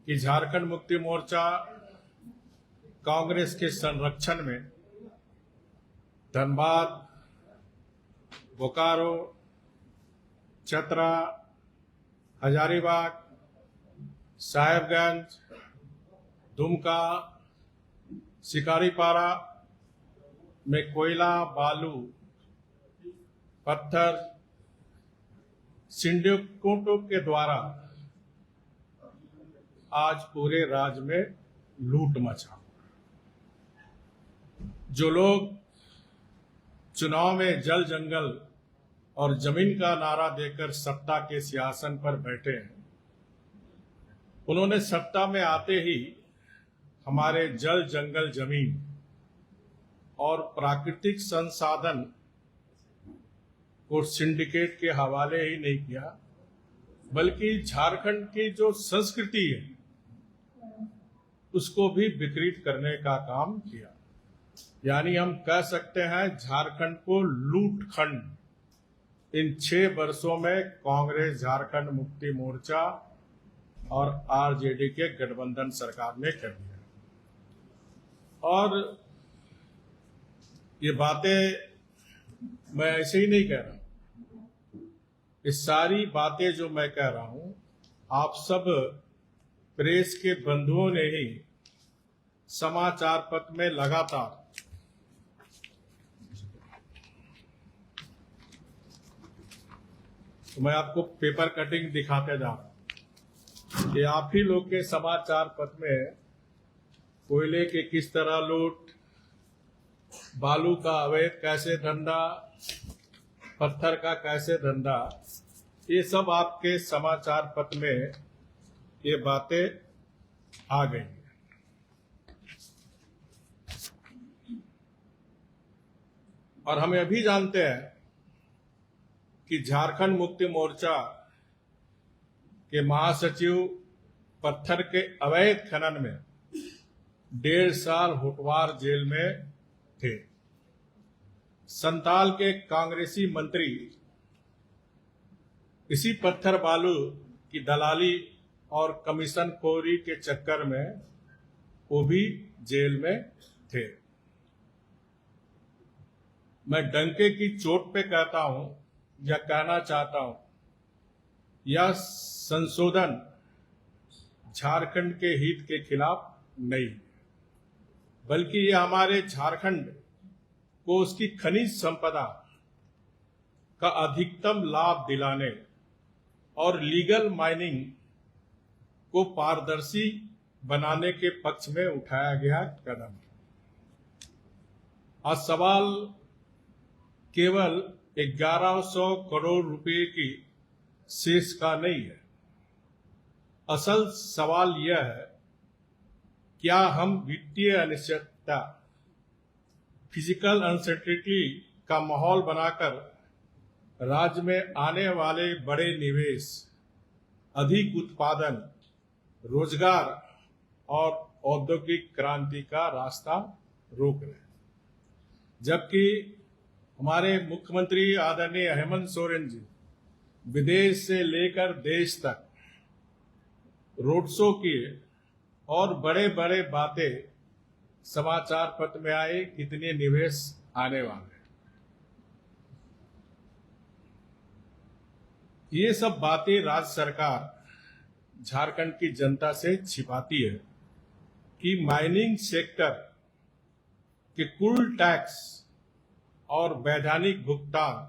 कि झारखंड मुक्ति मोर्चा कांग्रेस के संरक्षण में धनबाद, बोकारो, चतरा, हजारीबाग, साहेबगंज, दुमका, शिकारीपारा में कोयला, बालू, पत्थर सिंडिकेटों के द्वारा आज पूरे राज्य में लूट मचा। जो लोग चुनाव में जल, जंगल और जमीन का नारा देकर सत्ता के सिंहासन पर बैठे हैं, उन्होंने सत्ता में आते ही हमारे जल, जंगल, जमीन और प्राकृतिक संसाधन को सिंडिकेट के हवाले ही नहीं किया, बल्कि झारखंड की जो संस्कृति है उसको भी विकृत करने का काम किया। यानी हम कह सकते हैं झारखंड को लूट खंड इन 6 वर्षों में कांग्रेस, झारखंड मुक्ति मोर्चा और आरजेडी के गठबंधन सरकार ने कर दिया। और ये बातें मैं ऐसे ही नहीं कह रहा हूं, ये सारी बातें जो मैं कह रहा हूं आप सब प्रेस के बंधुओं ने ही समाचार पत्र में लगातार तो मैं आपको पेपर कटिंग दिखाते जा रहा हूं कि आप ही लोग के समाचार पत्र में कोयले के किस तरह लूट, बालू का अवैध कैसे धंधा, पत्थर का कैसे धंधा, ये सब आपके समाचार पत्र में ये बातें आ गई। और हम यह भी जानते हैं कि झारखंड मुक्ति मोर्चा के महासचिव पत्थर के अवैध खनन में 1.5 साल होटवार जेल में थे। संताल के कांग्रेसी मंत्री इसी पत्थर बालू की दलाली और कमीशन खोरी के चक्कर में वो भी जेल में थे। मैं डंके की चोट पे कहता हूं या कहना चाहता हूं, यह संशोधन झारखंड के हित के खिलाफ नहीं, बल्कि यह हमारे झारखंड को उसकी खनिज संपदा का अधिकतम लाभ दिलाने और लीगल माइनिंग को पारदर्शी बनाने के पक्ष में उठाया गया कदम। आज सवाल केवल 1100 करोड़ रुपए की शेष का नहीं है। असल सवाल यह है, क्या हम वित्तीय अनिश्चितता, फिजिकल अनसर्टेनिटी का माहौल बनाकर राज्य में आने वाले बड़े निवेश, अधिक उत्पादन, रोजगार और औद्योगिक क्रांति का रास्ता रोक रहे हैं? जबकि हमारे मुख्यमंत्री आदरणीय हेमंत सोरेन जी विदेश से लेकर देश तक रोड शो किए और बड़े बड़े बातें समाचार पत्र में आए, कितने निवेश आने वाले। ये सब बातें राज्य सरकार झारखंड की जनता से छिपाती है कि माइनिंग सेक्टर के कुल टैक्स और वैधानिक भुगतान,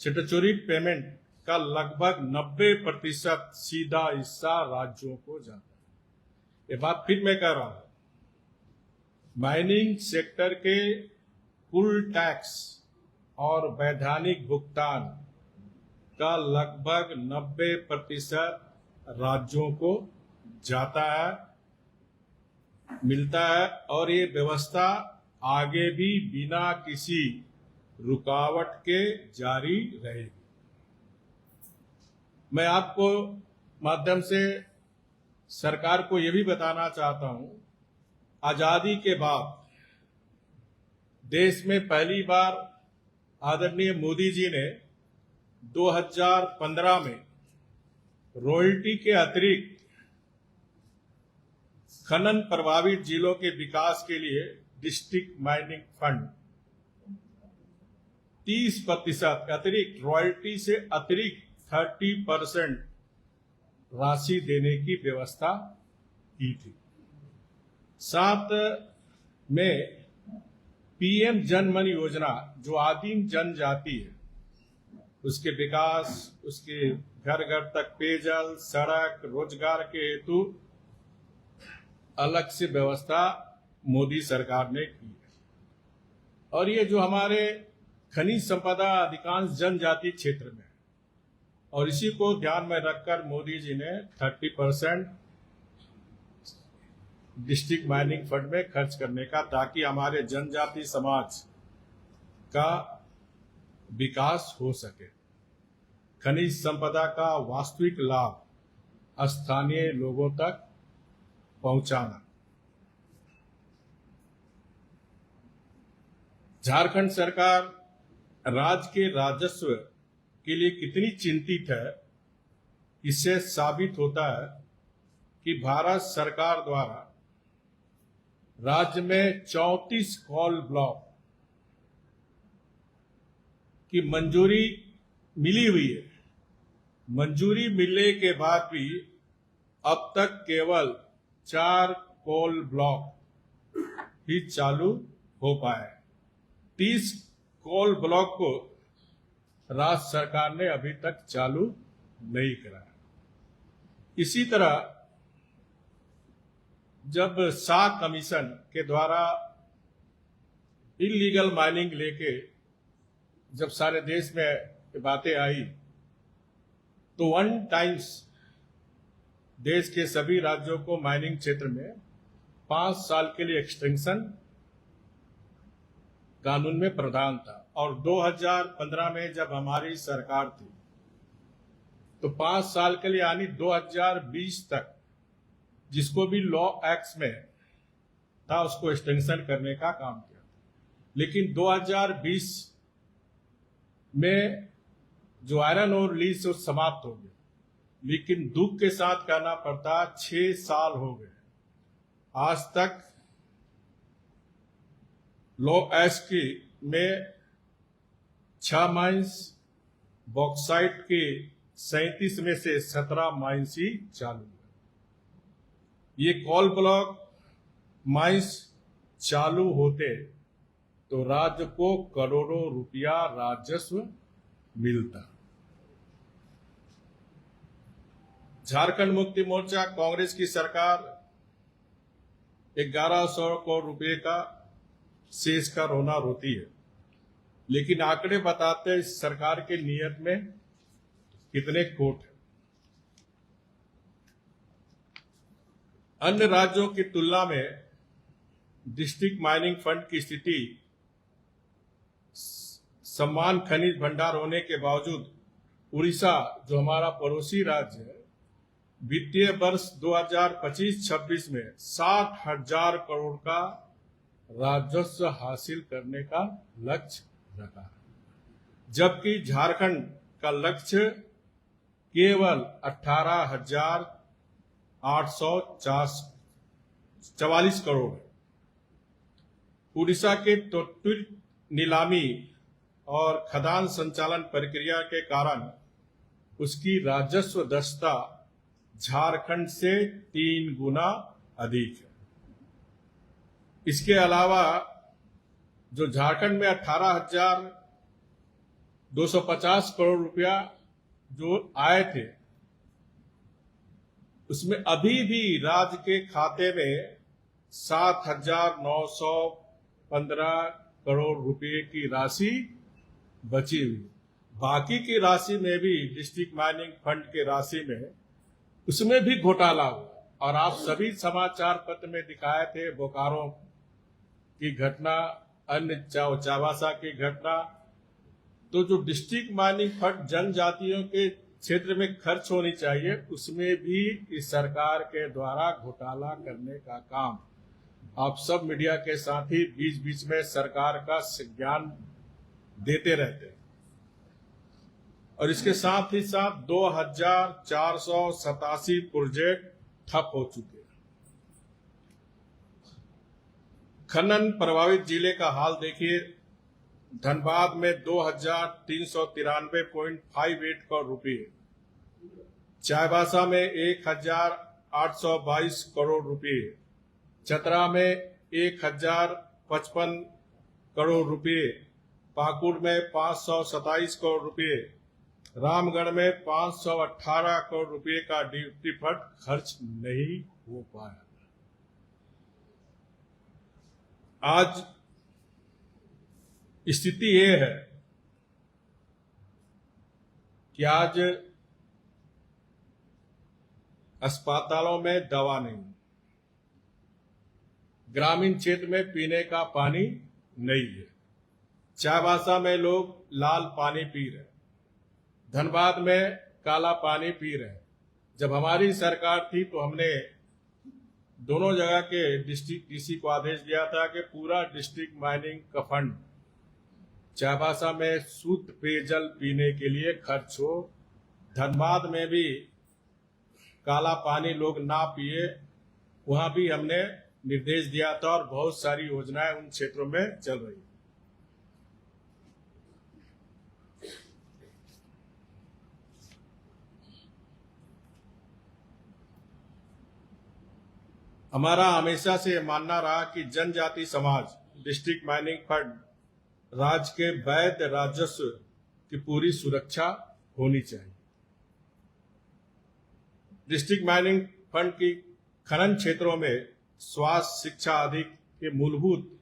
स्टैट्यूटरी पेमेंट का लगभग 90% सीधा हिस्सा राज्यों को जाता है। ये बात फिर मैं कह रहा हूं, माइनिंग सेक्टर के कुल टैक्स और वैधानिक भुगतान का लगभग 90% राज्यों को जाता है, मिलता है, और ये व्यवस्था आगे भी बिना किसी रुकावट के जारी रहेगी। मैं आपको माध्यम से सरकार को यह भी बताना चाहता हूं, आजादी के बाद देश में पहली बार आदरणीय मोदी जी ने 2015 में रॉयल्टी के अतिरिक्त खनन प्रभावित जिलों के विकास के लिए डिस्ट्रिक्ट माइनिंग फंड 30% अतिरिक्त रॉयल्टी से अतिरिक्त 30% राशि देने की व्यवस्था की थी। साथ में पीएम जनमन योजना जो आदिम जनजाति है उसके विकास, उसके घर घर तक पेयजल, सड़क, रोजगार के हेतु अलग से व्यवस्था मोदी सरकार ने की है। और ये जो हमारे खनिज संपदा अधिकांश जनजाति क्षेत्र में है और इसी को ध्यान में रखकर मोदी जी ने 30% डिस्ट्रिक्ट माइनिंग फंड में खर्च करने का, ताकि हमारे जनजाति समाज का विकास हो सके। खनिज संपदा का वास्तविक लाभ स्थानीय लोगों तक पहुंचाना। झारखंड सरकार राज्य के राजस्व के लिए कितनी चिंतित है, इससे साबित होता है कि भारत सरकार द्वारा राज्य में 34 कोल ब्लॉक की मंजूरी मिली हुई है। मंजूरी मिलने के बाद भी अब तक केवल 4 कोल ब्लॉक ही चालू हो पाए। 30 कोल ब्लॉक को राज्य सरकार ने अभी तक चालू नहीं कराया। इसी तरह जब शाह कमीशन के द्वारा इलीगल माइनिंग लेके जब सारे देश में बातें आई तो वन टाइम्स देश के सभी राज्यों को माइनिंग क्षेत्र में 5 साल के लिए एक्सटेंशन कानून में प्रावधान था। और 2015 में जब हमारी सरकार थी तो 5 साल के लिए यानी 2020 तक जिसको भी लॉ एक्ट में था उसको एक्सटेंशन करने का काम किया। लेकिन 2020 में जो आयरन और लीज वो समाप्त हो गए। लेकिन दुख के साथ कहना पड़ता 6 साल हो गए, आज तक लॉ एक्ट में 6 माइंस, बॉक्साइट के 37 में से 17 माइंस ही चालू है। ये कोल ब्लॉक माइंस चालू होते तो राज्य को करोड़ों रुपया राजस्व मिलता। झारखंड मुक्ति मोर्चा कांग्रेस की सरकार 1100 करोड़ रुपए का शेष का रोना रोती है, लेकिन आंकड़े बताते इस सरकार के नियत में कितने खोट है। अन्य राज्यों की तुलना में डिस्ट्रिक्ट माइनिंग फंड की स्थिति समान खनिज भंडार होने के बावजूद उड़ीसा जो हमारा पड़ोसी राज्य है वित्तीय वर्ष 2025-26 में 60,000 करोड़ का राजस्व हासिल करने का लक्ष्य रखा है, जबकि झारखंड का लक्ष्य केवल 18,844 करोड़ है। उड़ीसा के त्वरित नीलामी और खदान संचालन प्रक्रिया के कारण उसकी राजस्व दक्षता झारखंड से 3 गुना अधिक है। इसके अलावा जो झारखंड में 18,250 करोड़ रुपया जो आए थे उसमें अभी भी राज्य के खाते में 7,915 करोड़ रुपए की राशि बची हुई। बाकी की राशि में भी डिस्ट्रिक्ट माइनिंग फंड के राशि में उसमें भी घोटाला हुआ। और आप सभी समाचार पत्र में दिखाए थे बोकारो की घटना, अन्य चावासा की घटना। तो जो डिस्ट्रिक्ट माइनिंग फंड जनजातियों के क्षेत्र में खर्च होनी चाहिए उसमें भी इस सरकार के द्वारा घोटाला करने का काम आप सब मीडिया के साथ ही बीच बीच में सरकार का ज्ञान देते रहते हैं। और इसके साथ ही साथ 2,487 प्रोजेक्ट ठप हो चुके हैं। खनन प्रभावित जिले का हाल देखिए। धनबाद में 2,393.58 करोड़ रुपए, चाईबासा में 1,822 करोड़ रुपए, चतरा में 1,055 करोड़ रुपए, पाकुड़ में 527 करोड़ रुपए, रामगढ़ में 518 करोड़ रुपए का ड्यूटी फंड खर्च नहीं हो पाया। आज स्थिति ये है कि आज अस्पतालों में दवा नहीं, ग्रामीण क्षेत्र में पीने का पानी नहीं है, चाईबासा में लोग लाल पानी पी रहे, धनबाद में काला पानी पी रहे। जब हमारी सरकार थी तो हमने दोनों जगह के डिस्ट्रिक्ट डीसी को आदेश दिया था कि पूरा डिस्ट्रिक्ट माइनिंग का फंड चाईबासा में शुद्ध पेयजल पीने के लिए खर्च हो, धनबाद में भी काला पानी लोग ना पिए, वहां भी हमने निर्देश दिया था और बहुत सारी योजनाएं उन क्षेत्रों में चल रही। हमारा हमेशा से मानना रहा कि जनजाति समाज डिस्ट्रिक्ट माइनिंग फंड राज्य के वैध राजस्व की पूरी सुरक्षा होनी चाहिए। डिस्ट्रिक्ट माइनिंग फंड की खनन क्षेत्रों में स्वास्थ्य, शिक्षा आदि के मूलभूत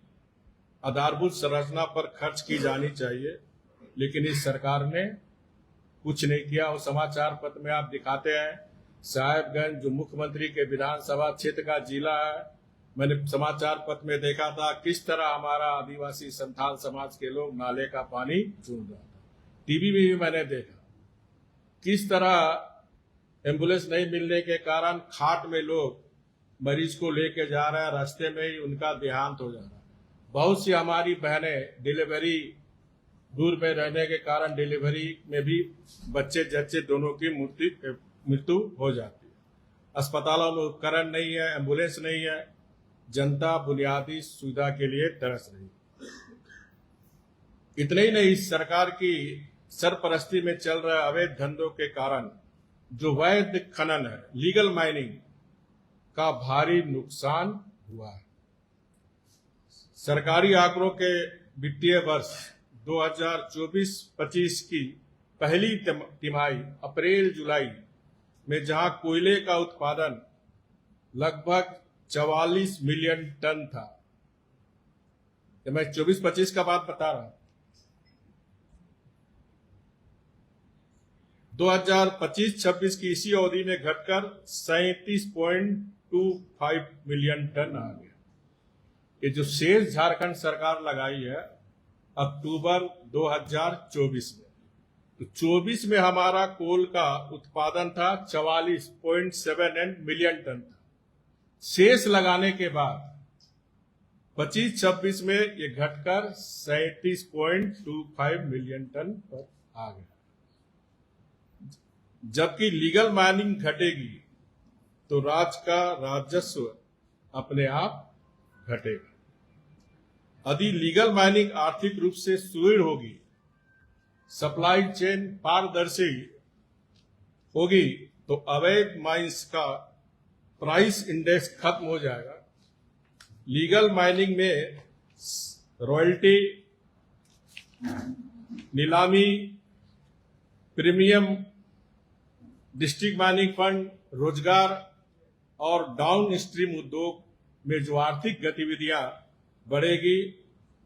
आधारभूत संरचना पर खर्च की जानी चाहिए, लेकिन इस सरकार ने कुछ नहीं किया। और समाचार पत्र में आप दिखाते हैं साहेबगंज जो मुख्यमंत्री के विधानसभा क्षेत्र का जिला है, मैंने समाचार पत्र में देखा था किस तरह हमारा आदिवासी संथाल समाज के लोग नाले का पानी चून रहा था। टीवी में भी मैंने देखा किस तरह एम्बुलेंस नहीं मिलने के कारण खाट में लोग मरीज को लेके जा रहे हैं, रास्ते में ही उनका देहांत हो जा रहा है। बहुत सी हमारी बहनें डिलीवरी दूर में रहने के कारण डिलीवरी में भी बच्चे जच्चे दोनों की मृत्यु हो जाती है। अस्पतालों में उपकरण नहीं है, एम्बुलेंस नहीं है, जनता बुनियादी सुविधा के लिए तरस रही। इतने ही नहीं, इस सरकार की सरपरस्ती में चल रहे अवैध धंधों के कारण जो वैध खनन है, लीगल माइनिंग का भारी नुकसान हुआ है। सरकारी आंकड़ों के वित्तीय वर्ष 2024-25 की पहली तिमाही अप्रैल जुलाई में जहां कोयले का उत्पादन लगभग 44 मिलियन टन था, तो मैं 24-25 का बात बता रहा हूं, 2025-26 की इसी अवधि में घटकर 37.25 मिलियन टन आ गया। ये जो शेष झारखंड सरकार लगाई है अक्टूबर 2024 में, तो 24 में हमारा कोल का उत्पादन था 44.7 मिलियन टन था। शेष लगाने के बाद 25-26 में ये घटकर 37.25 मिलियन टन पर आ गया। जबकि लीगल माइनिंग घटेगी तो राज्य का राजस्व अपने आप घटेगा। यदि लीगल माइनिंग आर्थिक रूप से सुदृढ़ होगी, सप्लाई चेन पारदर्शी होगी, तो अवैध माइंस का प्राइस इंडेक्स खत्म हो जाएगा। लीगल माइनिंग में रॉयल्टी, नीलामी, प्रीमियम, डिस्ट्रिक्ट माइनिंग फंड, रोजगार और डाउन स्ट्रीम उद्योग में जो आर्थिक गतिविधियां बढ़ेगी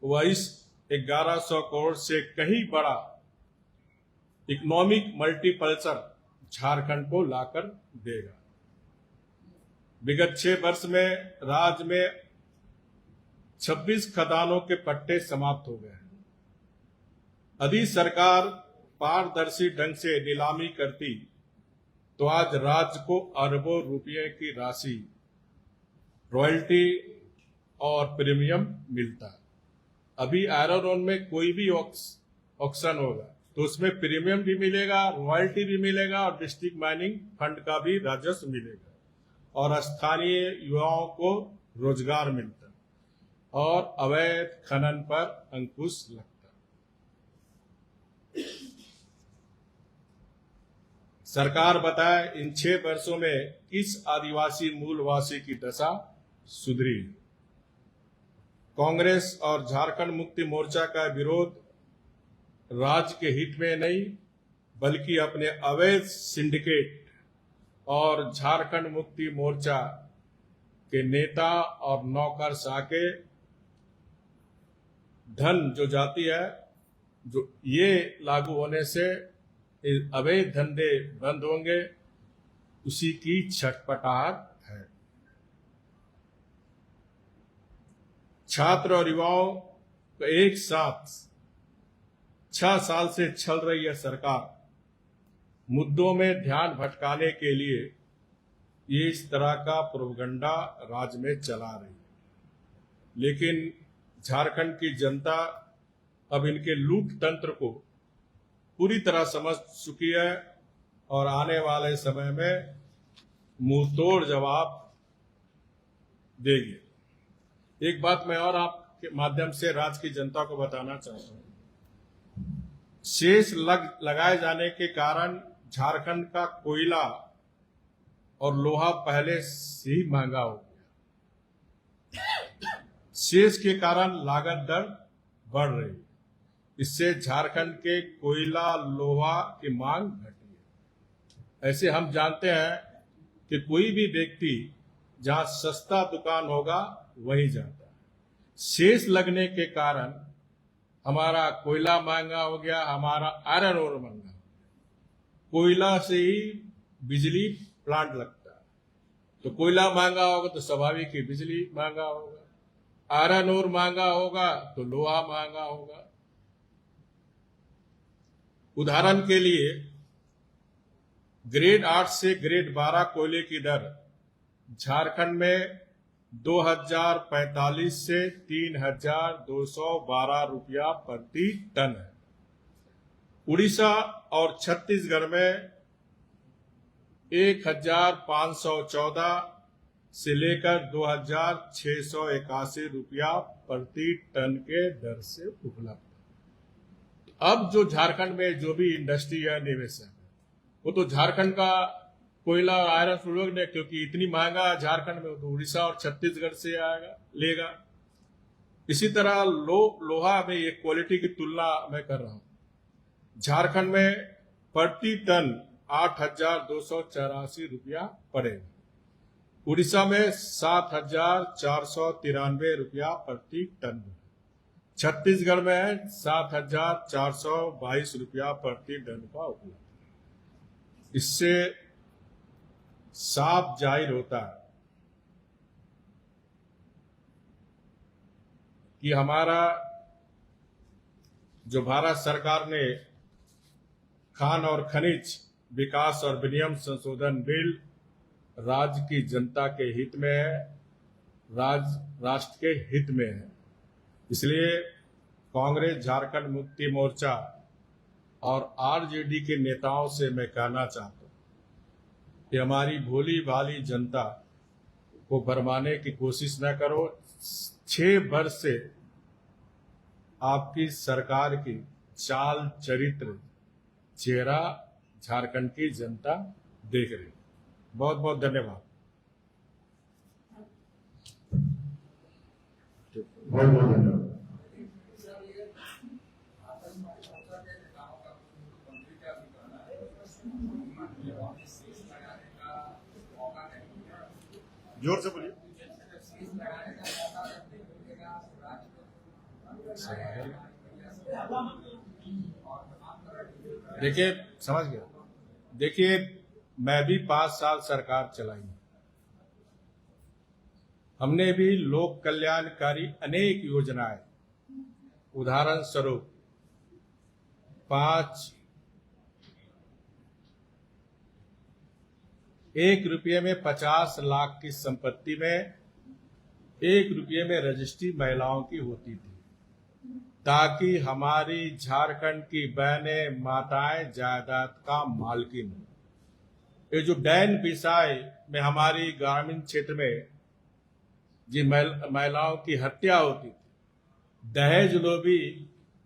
वह इस 1100 करोड़ से कहीं बड़ा इकोनॉमिक मल्टीप्लसर झारखंड को लाकर देगा। विगत 6 वर्ष में राज्य में 26 खदानों के पट्टे समाप्त हो गए हैं। यदि सरकार पारदर्शी ढंग से नीलामी करती तो आज राज्य को अरबों रुपये की राशि रॉयल्टी और प्रीमियम मिलता है। अभी आयरन ओर में कोई भी ऑक्शन होगा तो उसमें प्रीमियम भी मिलेगा, रॉयल्टी भी मिलेगा और डिस्ट्रिक्ट माइनिंग फंड का भी राजस्व मिलेगा और स्थानीय युवाओं को रोजगार मिलता है। और अवैध खनन पर अंकुश लगता। सरकार बताए इन 6 वर्षों में किस आदिवासी मूलवासी की दशा सुधरी। कांग्रेस और झारखंड मुक्ति मोर्चा का विरोध राज्य के हित में नहीं बल्कि अपने अवैध सिंडिकेट और झारखंड मुक्ति मोर्चा के नेता और नौकरशाह के धन जो जाती है, जो ये लागू होने से अवैध धंधे बंद होंगे, उसी की छटपटाहट है। छात्र और युवाओं को एक साथ 6 साल से चल रही है सरकार मुद्दों में ध्यान भटकाने के लिए ये इस तरह का प्रोपगंडा राज्य में चला रही है। लेकिन झारखंड की जनता अब इनके लूट तंत्र को पूरी तरह समझ चुकी है और आने वाले समय में मुंहतोड़ जवाब देगी। एक बात मैं और आपके माध्यम से राज्य की जनता को बताना चाहता हूं। शेष लगाए जाने के कारण झारखंड का कोयला और लोहा पहले से ही महंगा हो गया। शेष के कारण लागत दर बढ़ रही है। इससे झारखंड के कोयला लोहा की मांग घटी है। ऐसे हम जानते हैं कि कोई भी व्यक्ति जहां सस्ता दुकान होगा वहीं जाता है। शेष लगने के कारण हमारा कोयला महंगा हो गया, हमारा आयरन ओर महंगा हो गया। कोयला से ही बिजली प्लांट लगता है, तो कोयला महंगा होगा तो स्वाभाविक ही बिजली महंगा होगा। आयरन ओर महंगा होगा तो लोहा महंगा होगा। उदाहरण के लिए ग्रेड 8 से ग्रेड 12 कोयले की दर झारखंड में 2045 से 3212 रुपया प्रति टन है। उड़ीसा और छत्तीसगढ़ में 1514 से लेकर 2681 रुपया प्रति टन के दर से उपलब्ध। अब जो झारखंड में जो भी इंडस्ट्री है, निवेशक है, वो तो झारखंड का कोयला और आयरन फ्लोग ने, क्योंकि इतनी महंगा झारखंड में, तो उड़ीसा और छत्तीसगढ़ से आएगा लेगा। इसी तरह लोहा में एक क्वालिटी की तुलना मैं कर रहा हूं। झारखंड में प्रति टन 8284 रुपया पड़ेगा। उड़ीसा में 7493 रुपया प्रति टन। छत्तीसगढ़ में 7422 रुपया प्रति टन का उपलब्ध। इससे साफ जाहिर होता है कि हमारा जो भारत सरकार ने खान और खनिज विकास और विनियम संशोधन बिल राज्य की जनता के हित में है, राष्ट्र के हित में है। इसलिए कांग्रेस, झारखंड मुक्ति मोर्चा और आरजेडी के नेताओं से मैं कहना चाहता हूं कि हमारी भोली भाली जनता को भरमाने की कोशिश न करो। 6 वर्ष से आपकी सरकार की चाल चरित्र चेहरा झारखंड की जनता देख रही। बहुत बहुत धन्यवाद। बहुत बहुत धन्यवाद। जोर से बोलिए। देखिए, समझ गया। देखिए, मैं भी 5 साल सरकार चलाई। हमने भी लोक कल्याणकारी अनेक योजनाएं, उदाहरण स्वरूप 1 रुपये में 50 लाख की संपत्ति में 1 रुपये में रजिस्ट्री महिलाओं की होती थी, ताकि हमारी झारखंड की बहनें माताएं जायदाद का मालकिन हो। ये जो डैन बिसाई में हमारी ग्रामीण क्षेत्र में जिन महिलाओं की हत्या होती थी, दहेज लोभी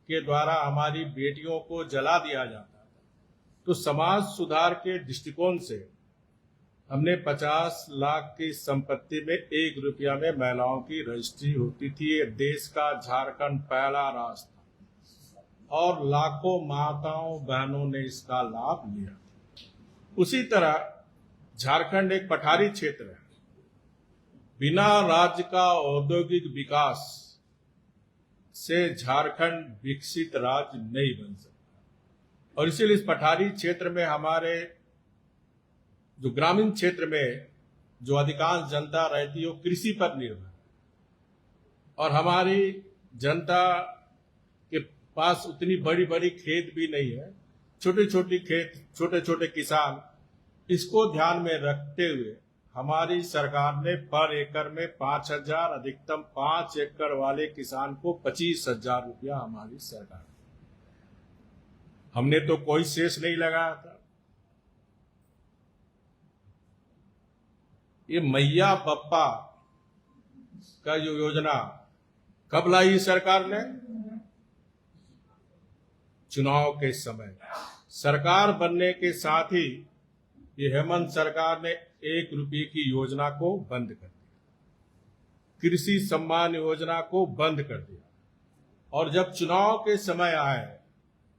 के द्वारा हमारी बेटियों को जला दिया जाता था, तो समाज सुधार के दृष्टिकोण से हमने 50 लाख की संपत्ति में 1 रुपया में महिलाओं की रजिस्ट्री होती थी। ये देश का झारखंड पहला राज्य था और लाखों माताओं बहनों ने इसका लाभ लिया। उसी तरह झारखंड एक पठारी क्षेत्र है। बिना राज्य का औद्योगिक विकास से झारखंड विकसित राज्य नहीं बन सकता और इसीलिए इस पठारी क्षेत्र में हमारे जो ग्रामीण क्षेत्र में जो अधिकांश जनता रहती है वो कृषि पर निर्भर है और हमारी जनता के पास उतनी बड़ी बड़ी खेत भी नहीं है। छोटे छोटे खेत, छोटे छोटे किसान, इसको ध्यान में रखते हुए हमारी सरकार ने पर एकड़ में 5,000, अधिकतम 5 एकड़ वाले किसान को 25,000 रुपया हमारी सरकार। हमने तो कोई शेष नहीं लगाया था। ये मैया पप्पा का जो योजना कब लाई सरकार ने? चुनाव के समय। सरकार बनने के साथ ही ये हेमंत सरकार ने 1 रुपये की योजना को बंद कर दिया, कृषि सम्मान योजना को बंद कर दिया और जब चुनाव के समय आए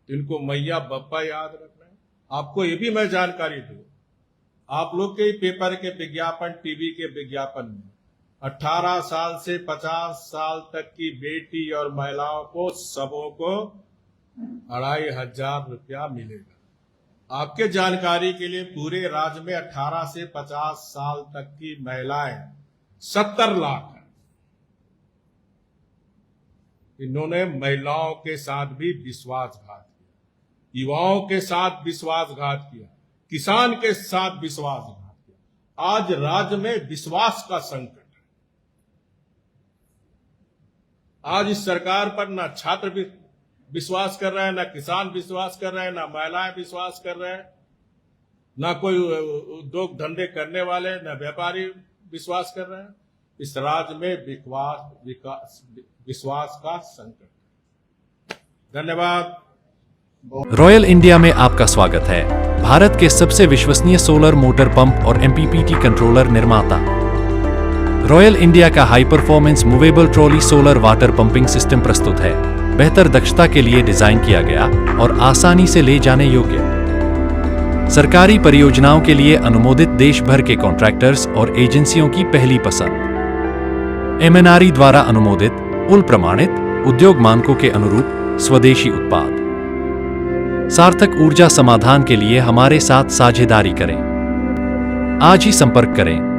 तो इनको मैया बप्पा याद रखना है। आपको ये भी मैं जानकारी दूं, आप लोग के पेपर के विज्ञापन, टीवी के विज्ञापन में 18 साल से 50 साल तक की बेटी और महिलाओं को सबों को 2,500 रुपया मिलेगा। आपके जानकारी के लिए पूरे राज्य में 18 से 50 साल तक की महिलाएं 70 लाख हैं। इन्होंने महिलाओं के साथ भी विश्वासघात किया, युवाओं के साथ विश्वासघात किया, किसान के साथ विश्वासघात किया। आज राज्य में विश्वास का संकट है। आज इस सरकार पर ना छात्र विश्वास कर रहे हैं, ना किसान विश्वास कर रहे हैं, ना महिलाएं विश्वास कर रहे हैं, ना कोई उद्योग धंधे करने वाले, ना व्यापारी विश्वास कर रहे हैं। इस राज्य में विश्वास का संकट। धन्यवाद। रॉयल इंडिया में आपका स्वागत है। भारत के सबसे विश्वसनीय सोलर मोटर पंप और MPPT कंट्रोलर निर्माता रॉयल इंडिया का high performance movable trolley solar water pumping system प्रस्तुत है। बेहतर दक्षता के लिए डिजाइन किया गया और आसानी से ले जाने योग्य। सरकारी परियोजनाओं के लिए अनुमोदित देश भर के कॉन्ट्रैक्टर्स और एजेंसियों की पहली पसंद। MNRE द्वारा अनुमोदित, उल प्रमाणित, उद्योग मानकों के अनुरूप स्वदेशी उत्पाद। सार्थक ऊर्जा समाधान के लिए हमारे साथ साझेदारी करें। आज ही संपर्क करें।